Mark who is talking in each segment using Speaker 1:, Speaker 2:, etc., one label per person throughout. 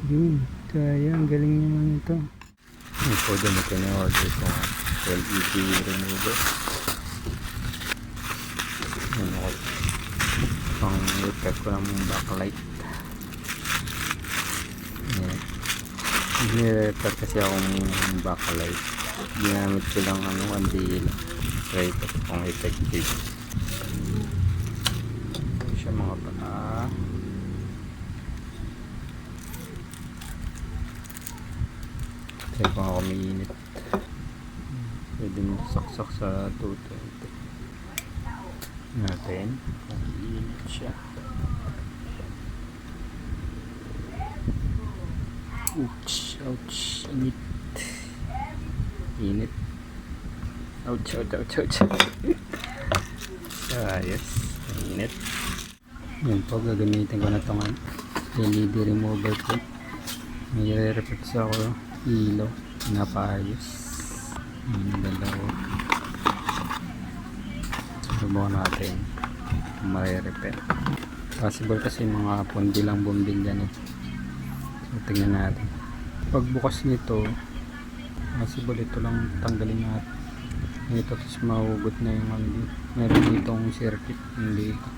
Speaker 1: Yun, kaya ang galing naman ito.
Speaker 2: Ito din ito na order ko LED remover. Ano ko pang repair ko ng backlight. Nire-repair kasi akong backlight. Ginamit ko lang kandila. Try ko kung effective. Siya mga paa. Try ko nga kumiinit. Pwede mo saksak sa 220 natin. Kumiinit siya. Ouch, ouch, init. Init. Ouch, ouch, ouch, ouch. Ayos, init. Yan po, gagamitin ko na itong LED remover ko. May re-reflex ako ilaw. Napaayos. Yung dalawa. Subukan natin. May-repair. Possible kasi mga pundi lang bumbilya eh. So, tingnan natin. Pagbukas nito, possible ito lang tanggalin natin. Ito, tapos mahugot na yung meron ditong circuit. Hindi ito.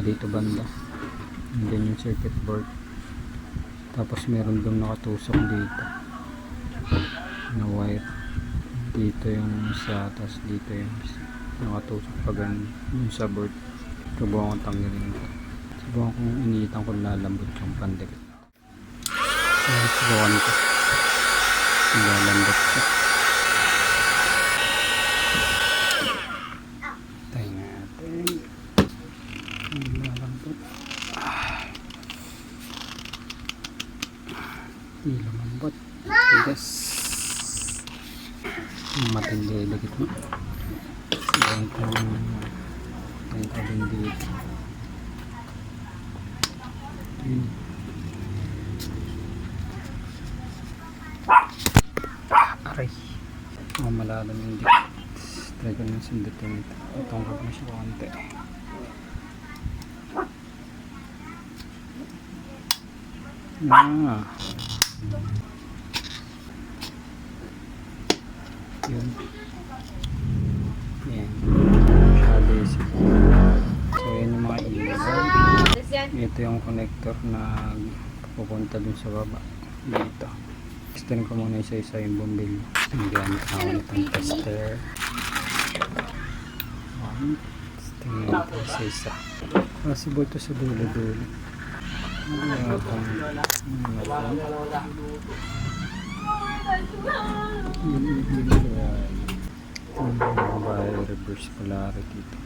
Speaker 2: Dito banda. And then yung circuit board. Tapos meron doon nakatusok dito. Na wire. Dito yung isa, tapos dito yung nakatusok pa ganun. Yung sa board. Subukan kong tanggalin ito. Subukan kong iniitan kung lalambot yung pandikit. Subukan ito. Lalambot siya. Tayo natin. Lalambot. Hindi lumambot. Tigas. Matindi dikit mo. Subukan ko din dito. Aray. Malalam yung dikit. Try ko nang sundutin ito. Itongkap na siya konti. Yun. Yan. Basic. So yan yung mga ilaw. Ito yung connector na pupunta dun sa baba. Dito. Testin ko muna isa-isa yung bumbil. Gamit ako nitong tester. Testing natin isa-isa. Possible to sa dulo-dulo. Reverse polarity ito.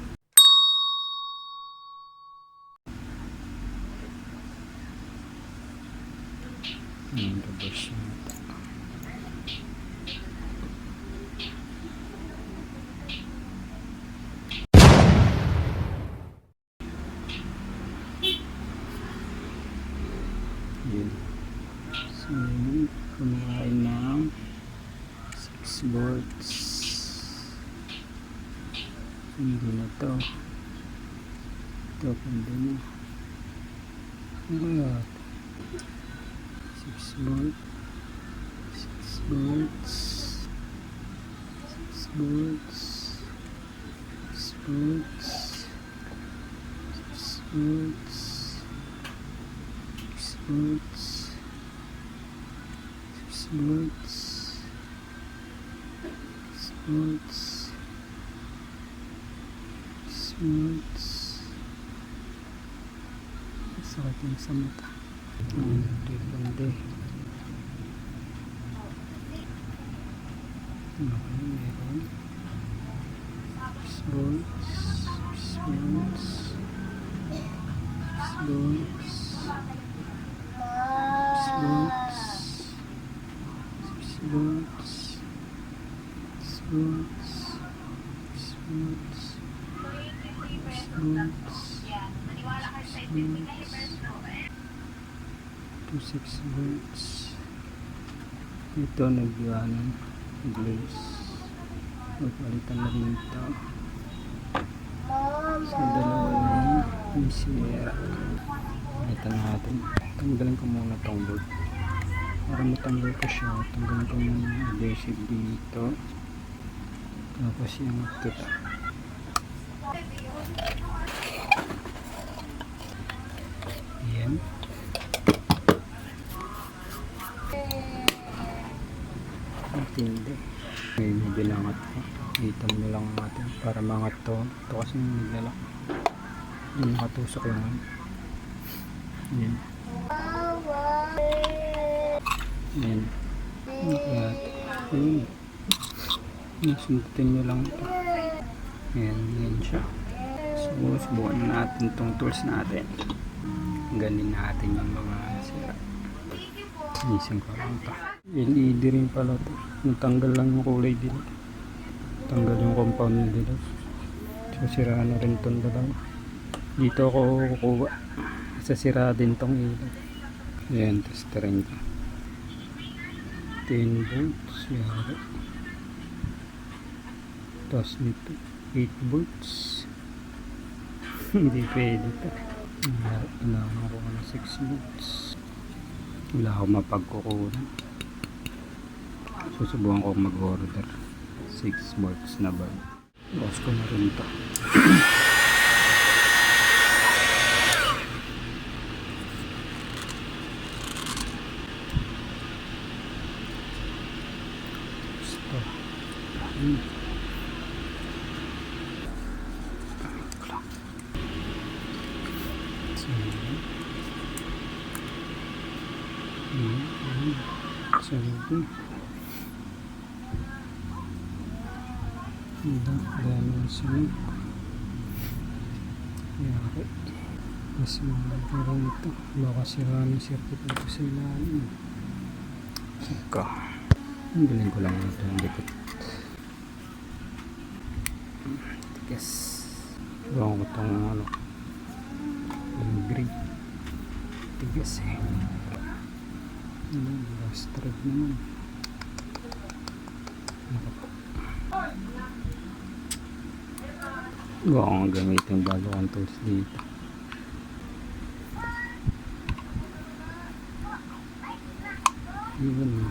Speaker 2: Reverse ito. Yun. So, kumain ng 6 volts. Hindi na to. Ito, hindi na. 6 volts. 6 volts. 6 volts. 6 volts. 6 volts. 6 volts. 6 volts. 6 volts. 6 volts. Sakit yung sa mata. Bande. Meron. 6 volts. 6 volts. 6 volts. 6 volts. 6 volts. 6 volts. 6 volts. 6 volts. 6 volts. Ito nag-iwanan glaze. Magpalitan na rin ito. So dalawa na yung Sierra. Ito natin. Tanggalin ko muna tong bolt. Para matanggal ko siya, tanggalin ko muna yung adhesive dito. Tapos yung kita. Yan. Matindi. Ngayon medyo langat pa. Itan mo lang natin para mangat to. Ito kasi naglalak. Yung nakatusok lang. Yan. Yan. Nakayat. Sundutin nyo lang ito. Yan. Yan siya. So, subukan natin itong tools natin. Ganin natin yung mga sira. Ising ko lang ito. LED rin pala ito. Natanggal lang yung kulay dito. Tanggal yung compound dito. So, sira na rin itong dalawa. Dito ako kukuha. Sasira din itong ilaw. Yan. Testerin ko. 10 volts. Yari. Tapos dito 8 volts. Hindi pwede ito. Kailangan ko ng 6 volts. Wala akong mapagkukunan. Susubukan ko mag-order 6 volts na ba. Boss ko na rin ito. Dami ng sunog. Yari. Mas mga ito. Baka sira ng circuit ito sa ilalim. Saka. Ang galing ko lang ito ang dikit. Tigas. Gawin ko itong ano. Yung green. Tigas eh. Last thread naman. Huwag akong gamitin bago ang tools dito. Yun.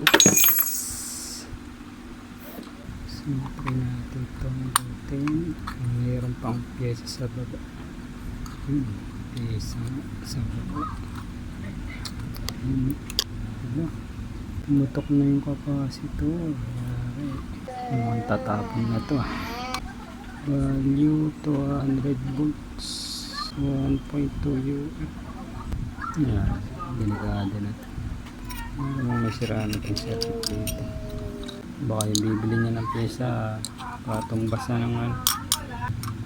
Speaker 2: Oops. Siyempre natin itong butin. Mayroon pang pyesa sa baba. Pyesa sa baba. Tumutok na yung capacitor. Ang tatapon na to. Value 200 volts 1.2 UF. Yan, delikado na to. May siraan na itong circuit dito. Baka yung bibili niya ng pyesa patumbas na ng ano.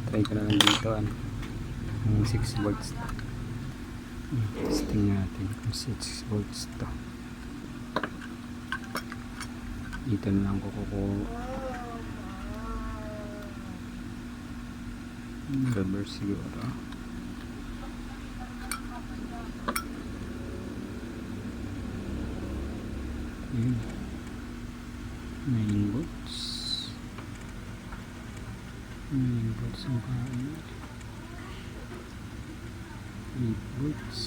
Speaker 2: Try ko na lang dito ng 6 volts. Testing natin kung 6 volts to. Dito na lang kukuha. Reverse siguro. Yun. 9 volts. 9 volts ang kain. 8 volts.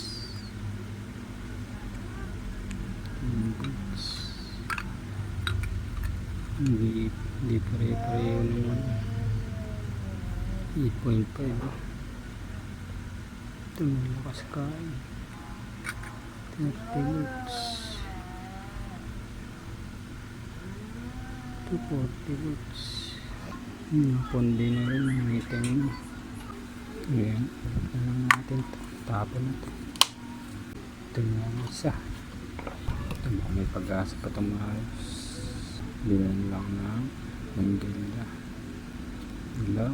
Speaker 2: 10 volts. Hindi pare-pareho naman. 8.5. Ito malakas kain. 30 volts. Ito 40 volts. Pondi na rin yung item. Ayan. Alam natin ito. Tapon na ito. Ito na ang isa. Ito ba may pag-asa pa itong maayos. Bilan lang na manggila. Wala.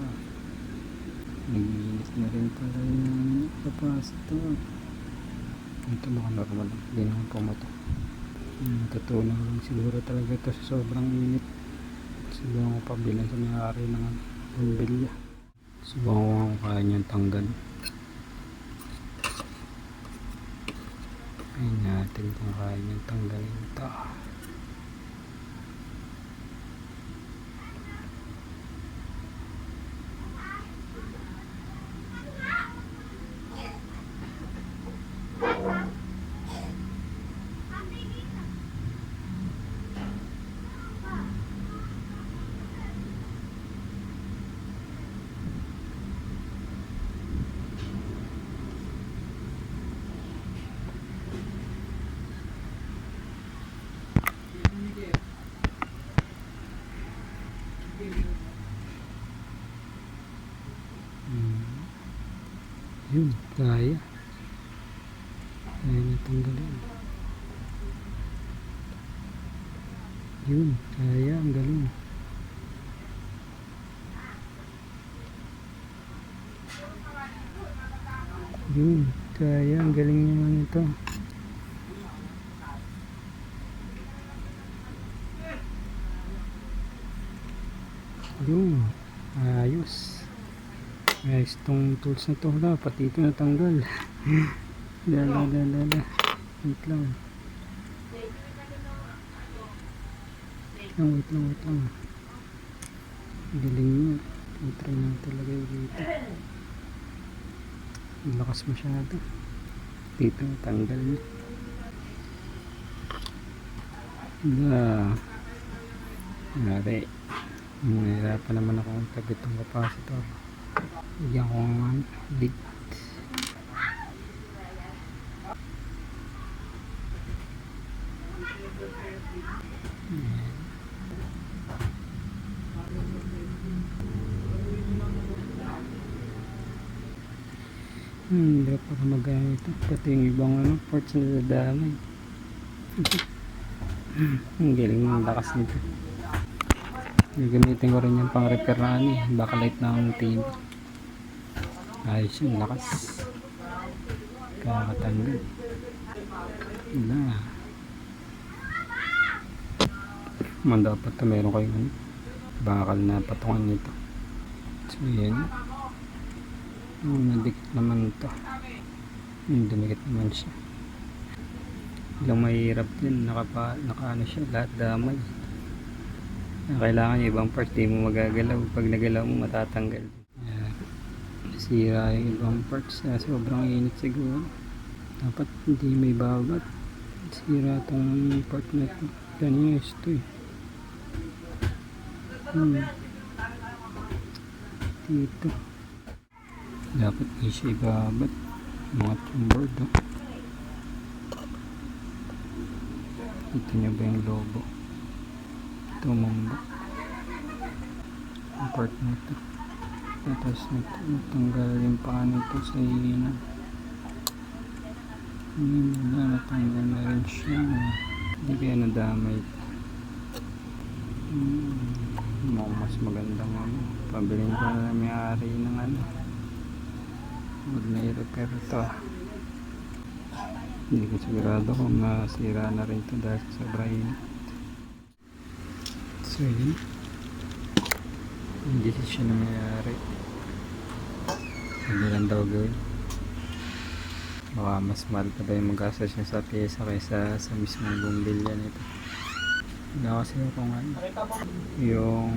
Speaker 2: Nag-iinit na rin pala yung capacitor. Ito baka normal. Hindi naman pumato. Natutunan lang siguro talaga ito sa sobrang init. Subukan ko pabilan sa may-ari ng bumbilya. Subukan ko kung kaya niyang tanggal. Ayun natin kung kaya niyang tanggalin ito. Yun, kaya. Kaya natanggalin. Yun, kaya. Ang galing.
Speaker 1: Yun, kaya. Ang galing naman ito.
Speaker 2: Yun, ayos. Ayos tong tools na to. Wala, pati ito natanggal. Lala. Wait lang. Wait lang. Galing niya. I-try na talaga yung dito. Ang lakas masyado. Dito natanggal niya. Nari. Nahirapan naman ako ang tabi itong capacitor. Bigyan ko ng dig. Hindi pa magamit ito. Pati yung ibang parts na dadamay. Ang galing ng lakas nito. Gagamitin ko rin yung pang repair na backlight ng TV. Ayos yung lakas. Kakatanggal. Wala. Man dapat ito meron kayong bakal na patungan nito. So yan. Nadikit naman ito. Dumikit naman siya. Ilang mahirap din. Nakaano siya. Lahat damay. Kailangan yung ibang parts di mo magagalaw. Pag nagalaw mo matatanggal. Yan. Sira yung ibang parts. Sobrang init siguro. Dapat hindi may babat. Sira itong part na ito. Ganyan ito eh. Dito. Dapat hindi siya ibabat. Mga board oh. Ito niya ba yung logo? Ito mamba. Ang part na ito. Tapos natanggal yung paa nito sa hihina. Natanggal na rin siya. Hindi kaya nadamay. Mas magandang pabiling ko na may-ari ng huwag na i-repair ito. Hindi ko sigurado kung masira na rin ito dahil sa sobrang init. So yun, hindi siya na may-ari. Hindi lang daw gawin. Baka mas mahal pa daw yung mag-gastos niya sa pyesa kaysa sa mismong bumbilya nito. Wala kasi kung yung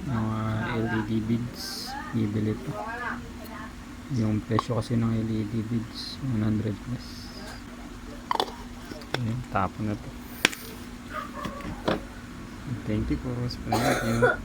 Speaker 2: mga LED beads bibili pa. Yung presyo kasi ng LED beads 100 plus. Ayun, tapon na to. Thank you po sa panonood niyo.